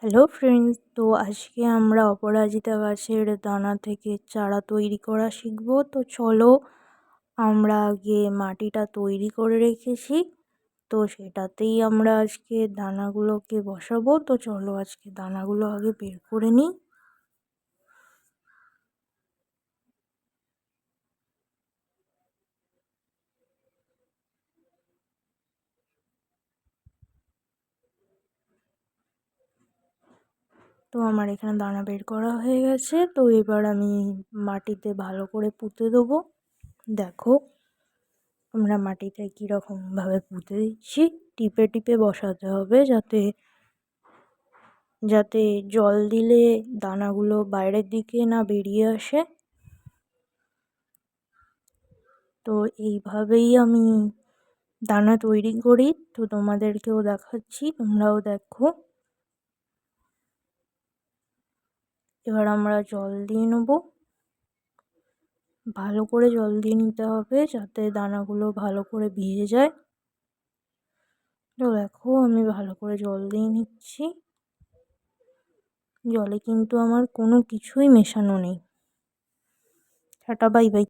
Hello friends, তো আজকে আমরা অপরাজিতা গাছের দানা থেকে চারা তৈরি করা শিখব। তো চলো, আমরা আগে মাটিটা তৈরি করে রেখেছি, তো সেটাতেই আমরা আজকে দানাগুলোকে বসাবো। তো চলো আজকে দানাগুলো আগে বের করে নিই। তো আমার এখানে দানা বের করা হয়ে গেছে। তো এবার আমি মাটিতে ভালো করে পুঁতে দেবো। দেখো আমরা মাটিতে কীরকমভাবে পুঁতে দিচ্ছি, টিপে টিপে বসাতে হবে যাতে যাতে জল দিলে দানাগুলো বাইরের দিকে না বেরিয়ে আসে। তো এইভাবেই আমি দানা তৈরি করি, তো তোমাদেরকেও দেখাচ্ছি, তোমরাও দেখো। এবার আমরা জল দিয়ে নেব, ভালো করে জল দিয়ে নিতে হবে যাতে দানাগুলো ভালো করে ভিজে যায়। তো দেখো আমি ভালো করে জল দিয়ে নিচ্ছি। জলে কিন্তু আমার কোনো কিছুই মেশানো নেই। Tata, bye bye.